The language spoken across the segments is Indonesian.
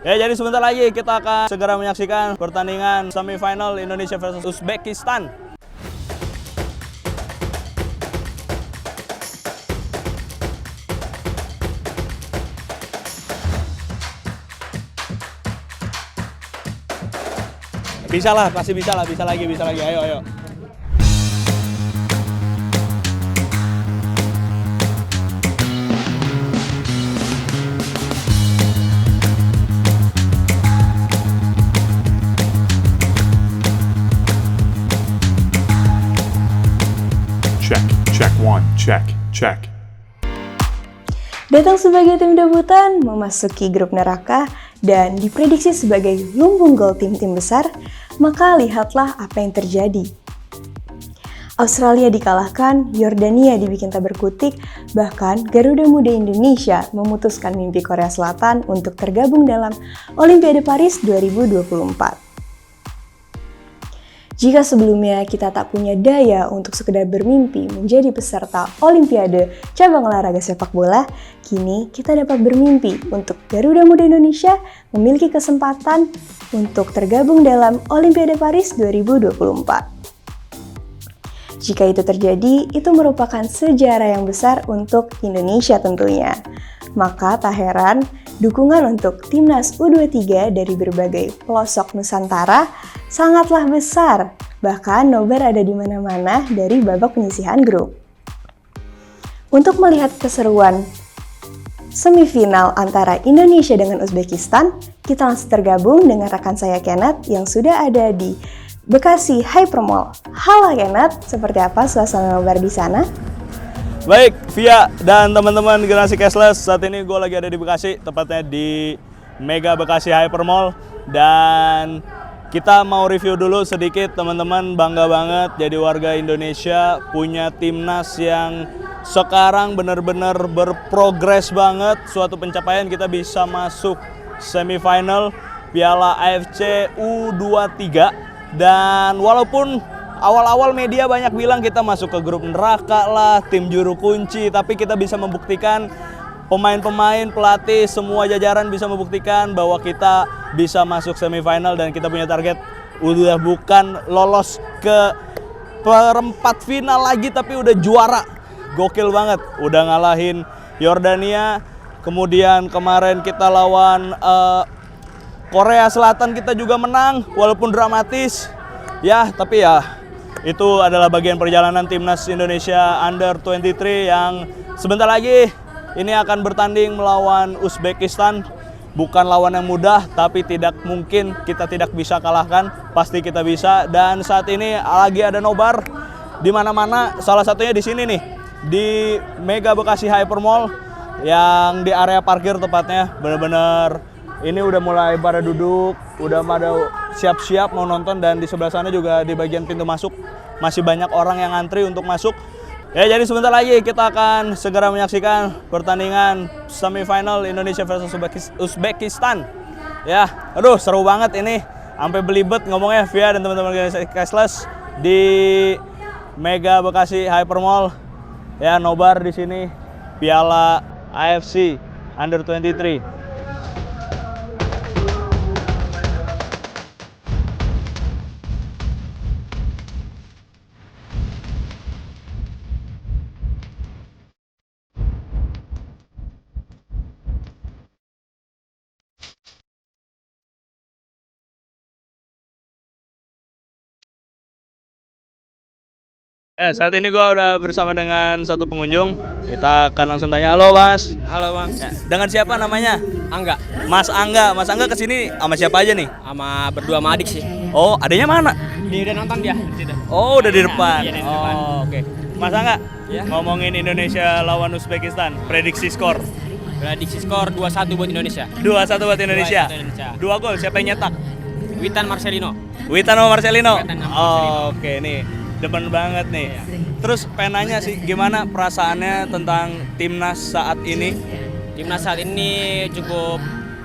Ya, jadi sebentar lagi kita akan segera menyaksikan pertandingan semifinal Indonesia versus Uzbekistan. Bisa lah, pasti bisa lah, bisa lagi, ayo. Check one, check. Datang sebagai tim debutan, memasuki grup neraka, dan diprediksi sebagai lumbung gol tim-tim besar, maka lihatlah apa yang terjadi. Australia dikalahkan, Yordania dibikin tak berkutik, bahkan Garuda Muda Indonesia memutuskan mimpi Korea Selatan untuk tergabung dalam Olimpiade Paris 2024. Jika sebelumnya kita tak punya daya untuk sekedar bermimpi menjadi peserta Olimpiade cabang olahraga sepak bola, kini kita dapat bermimpi untuk Garuda Muda Indonesia memiliki kesempatan untuk tergabung dalam Olimpiade Paris 2024. Jika itu terjadi, itu merupakan sejarah yang besar untuk Indonesia tentunya. Maka tak heran, dukungan untuk Timnas U23 dari berbagai pelosok Nusantara sangatlah besar. Bahkan nobar ada di mana-mana dari babak penyisihan grup. Untuk melihat keseruan semifinal antara Indonesia dengan Uzbekistan, kita langsung tergabung dengan rekan saya Kenneth yang sudah ada di Bekasi Hypermall. Halo Kenneth, seperti apa suasana nobar di sana? Baik, Via dan teman-teman generasi cashless, saat ini gue lagi ada di Bekasi, tepatnya di Mega Bekasi Hypermall, dan kita mau review dulu sedikit teman-teman. Bangga banget jadi warga Indonesia punya timnas yang sekarang benar-benar berprogres banget, suatu pencapaian kita bisa masuk semifinal Piala AFC U23. Dan walaupun awal-awal media banyak bilang kita masuk ke grup neraka lah, tim juru kunci, tapi kita bisa membuktikan, pemain-pemain, pelatih, semua jajaran bisa membuktikan bahwa kita bisa masuk semifinal dan kita punya target udah bukan lolos ke perempat final lagi tapi udah juara. Gokil banget, udah ngalahin Yordania, kemudian kemarin kita lawan Korea Selatan kita juga menang, walaupun dramatis. Ya, tapi ya itu adalah bagian perjalanan timnas Indonesia Under 23 yang sebentar lagi ini akan bertanding melawan Uzbekistan. Bukan lawan yang mudah, tapi tidak mungkin kita tidak bisa kalahkan. Pasti kita bisa. Dan saat ini lagi ada nobar di mana-mana. Salah satunya di sini nih, di Mega Bekasi Hypermall yang di area parkir tepatnya. Bener-bener ini udah mulai pada duduk, udah pada siap-siap mau nonton, dan di sebelah sana juga di bagian pintu masuk masih banyak orang yang antri untuk masuk. Ya, jadi sebentar lagi kita akan segera menyaksikan pertandingan semifinal Indonesia versus Uzbekistan. Ya, aduh seru banget ini, sampai belibet ngomongnya Via dan teman-teman cashless di Mega Bekasi Hypermall. Ya, nobar di sini Piala AFC Under 23. Saat ini gue udah bersama dengan satu pengunjung. Kita akan langsung tanya. Halo Mas. Halo Bang. Ya, dengan siapa namanya? Angga. Mas Angga kesini sama siapa aja nih? Sama berdua sama adik sih. Oh, adanya mana? Dia udah nonton dia di situ. Oh, udah di depan. Iya, di depan. Oh, oke. Mas Angga, Ya. ngomongin Indonesia lawan Uzbekistan, prediksi skor. Prediksi skor 2-1 buat Indonesia. 2-1 buat Indonesia. 2-1 Indonesia. 2 gol, siapa yang nyetak? Witan Marcelino. Witan sama Marcelino. Witan sama Marcelino. Oh, oke nih. Depan banget nih. Terus penanya sih, gimana perasaannya tentang timnas saat ini? Timnas saat ini cukup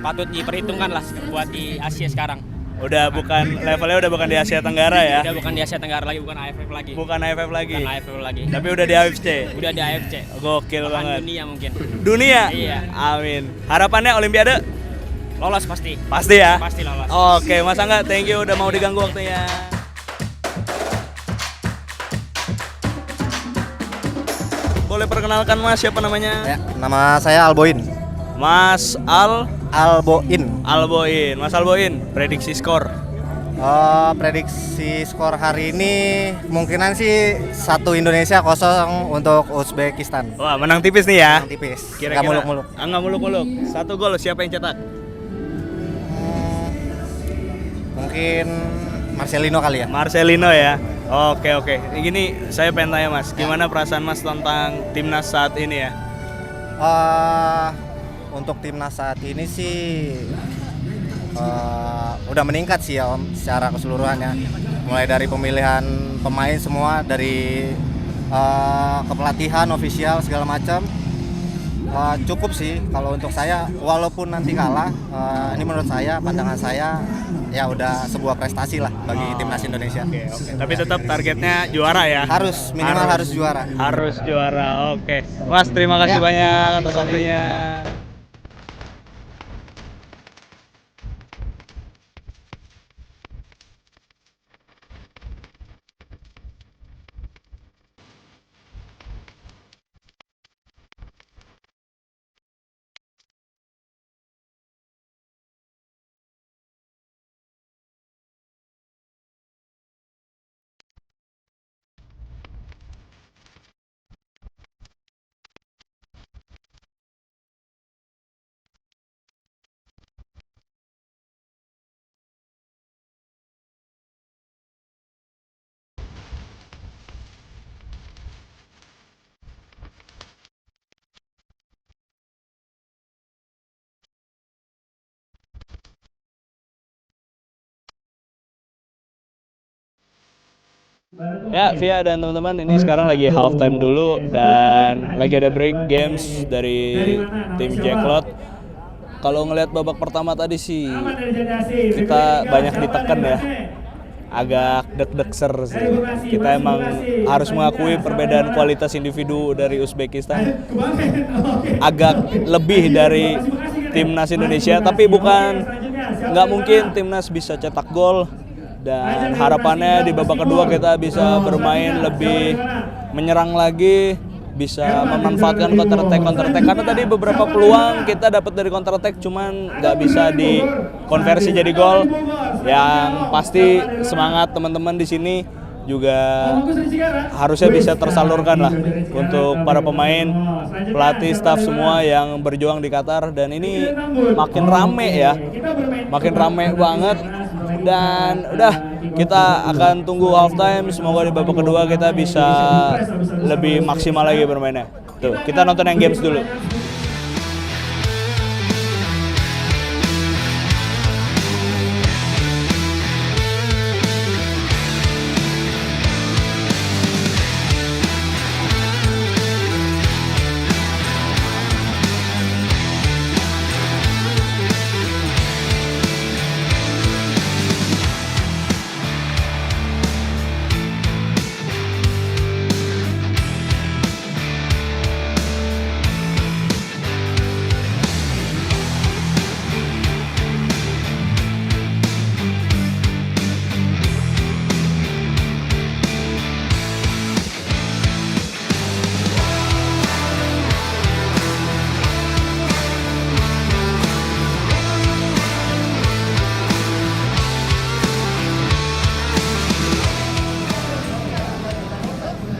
patut diperhitungkan lah buat di Asia sekarang. Udah bukan levelnya, udah bukan di Asia Tenggara ya? Udah bukan di Asia Tenggara lagi, bukan AFF lagi. Bukan AFF lagi. Bukan AFF lagi. Tapi udah di AFC. Udah di AFC. Gokil Bahkan banget. dunia mungkin. Dunia? Iya. Amin. Harapannya Olimpiade? Lolos pasti. Pasti ya? Pasti lolos. Oke, Mas Angga, thank you udah mau diganggu waktunya. Boleh perkenalkan Mas, siapa namanya? Ya, nama saya Alboin. Mas Alboin. Alboin. Mas Alboin, prediksi skor. Prediksi skor hari ini kemungkinan sih 1 Indonesia 0 untuk Uzbekistan. Wah, menang tipis nih ya. Yang tipis. Kira-kira Nggak muluk-muluk. Nggak muluk-muluk. 1 gol siapa yang cetak? Mungkin Marcelino kali ya. Marcelino ya. Oke. Gini saya pengen tanya Mas, gimana perasaan Mas tentang timnas saat ini ya? Untuk timnas saat ini sih udah meningkat sih ya Om, secara keseluruhannya. Mulai dari pemilihan pemain semua, dari kepelatihan, ofisial segala macam. Cukup sih kalau untuk saya, walaupun nanti kalah, ini menurut saya, pandangan saya ya udah sebuah prestasi lah bagi timnas Indonesia. Oke. Tapi tetap targetnya juara ya? Harus, minimal harus juara. Harus juara, oke. Mas, terima kasih banyak atas waktunya. Ya, Via dan teman-teman, ini sekarang lagi halftime dulu dan lagi ada break games dari tim Jacklot. Kalau ngelihat babak pertama tadi sih kita banyak ditekan ya, agak deg-degser sih. Kita emang harus mengakui perbedaan kualitas individu dari Uzbekistan agak lebih dari timnas Indonesia, tapi nggak mungkin timnas bisa cetak gol. Dan harapannya di babak kedua kita bisa bermain lebih menyerang lagi, bisa memanfaatkan counter attack karena tadi beberapa peluang kita dapat dari counter attack cuman nggak bisa dikonversi jadi gol. Yang pasti semangat teman-teman di sini juga harusnya bisa tersalurkan lah untuk para pemain, pelatih, staff semua yang berjuang di Qatar. Dan ini makin rame banget. Dan udah, kita akan tunggu halftime. Semoga di babak kedua kita bisa lebih maksimal lagi bermainnya. Tuh, kita nonton yang games dulu.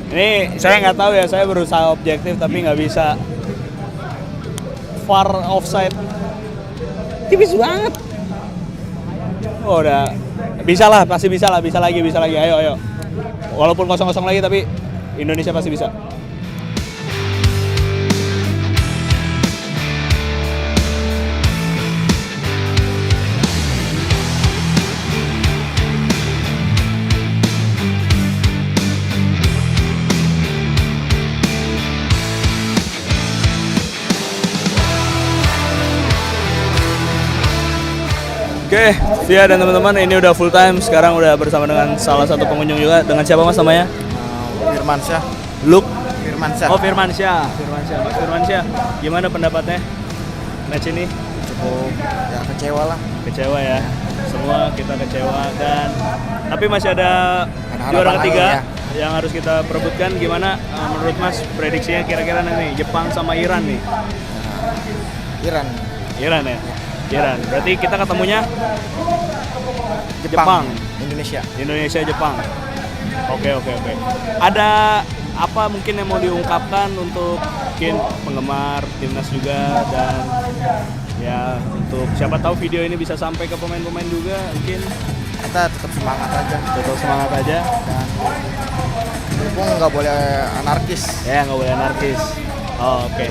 Ini saya nggak tahu ya, saya berusaha objektif tapi nggak bisa. Far offside, tipis banget. Oh udah, bisa lah, pasti bisa lagi. Ayo. Walaupun 0-0 lagi tapi Indonesia pasti bisa. Oke, Via dan teman-teman, ini udah full time. Sekarang udah bersama dengan salah satu pengunjung juga. Dengan siapa Mas namanya? Firmansyah. Firmansyah. Oh, Firmansyah. Mas Firmansyah, gimana pendapatnya match ini? cukup ya kecewa lah. Kecewa ya. Semua kita kecewa dan tapi masih ada Ada juara harapan ketiga lagi yang harus kita perebutkan. Gimana menurut Mas prediksinya kira-kira nih Jepang sama Iran nih? Iran, Iran ya? Iran. Berarti kita ketemunya Jepang, Indonesia. Indonesia Jepang. Oke. Ada apa mungkin yang mau diungkapkan untuk mungkin penggemar timnas juga dan ya untuk siapa tahu video ini bisa sampai ke pemain-pemain juga mungkin Kita tetap semangat aja tetap semangat aja dan dukung nggak boleh anarkis. ya nggak boleh anarkis. Oke.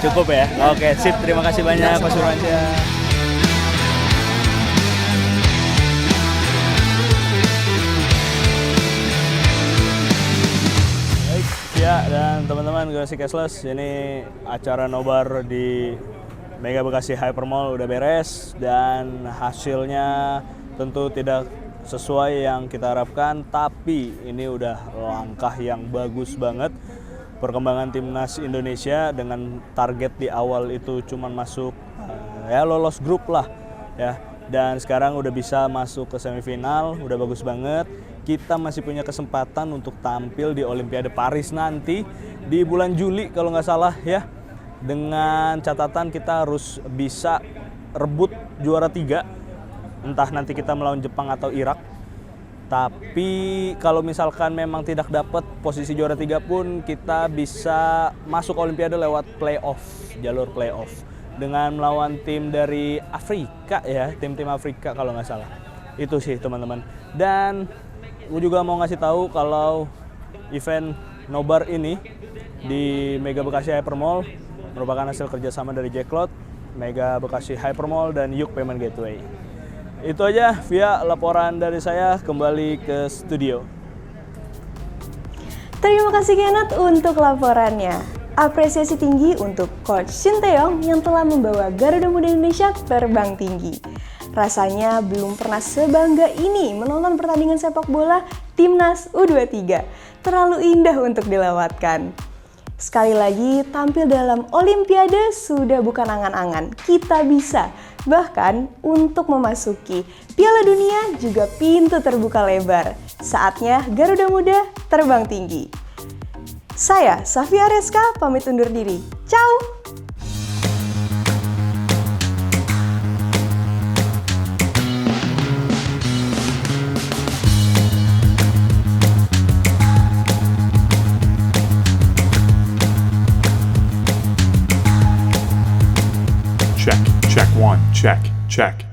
Cukup ya. Oke, sip. Terima kasih banyak Pak Suransyah. Baik, ya dan teman-teman generasi cashless, ini acara nobar di Mega Bekasi Hypermall udah beres dan hasilnya tentu tidak sesuai yang kita harapkan, tapi ini udah langkah yang bagus banget. Perkembangan timnas Indonesia dengan target di awal itu cuman masuk ya lolos grup lah ya, dan sekarang udah bisa masuk ke semifinal, udah bagus banget. Kita masih punya kesempatan untuk tampil di Olimpiade Paris nanti di bulan Juli kalau nggak salah ya, dengan catatan kita harus bisa rebut juara 3, entah nanti kita melawan Jepang atau Irak. Tapi kalau misalkan memang tidak dapat posisi juara 3 pun kita bisa masuk Olimpiade lewat playoff, jalur playoff dengan melawan tim dari Afrika ya, tim-tim Afrika kalau nggak salah. Itu sih teman-teman. Dan gue juga mau ngasih tahu kalau event nobar ini di Mega Bekasi Hypermall merupakan hasil kerjasama dari Jacklot, Mega Bekasi Hypermall, dan Yuk Payment Gateway. Itu aja via laporan dari saya, kembali ke studio. Terima kasih Kenneth untuk laporannya. Apresiasi tinggi untuk Coach Shin Tae-yong yang telah membawa Garuda Muda Indonesia terbang tinggi. Rasanya belum pernah sebangga ini menonton pertandingan sepak bola Timnas U23. Terlalu indah untuk dilewatkan. Sekali lagi, tampil dalam Olimpiade sudah bukan angan-angan. Kita bisa. Bahkan untuk memasuki Piala Dunia juga pintu terbuka lebar. Saatnya Garuda Muda terbang tinggi. Saya, Safia Reska, pamit undur diri. Ciao! Check. Check one. Check. Check.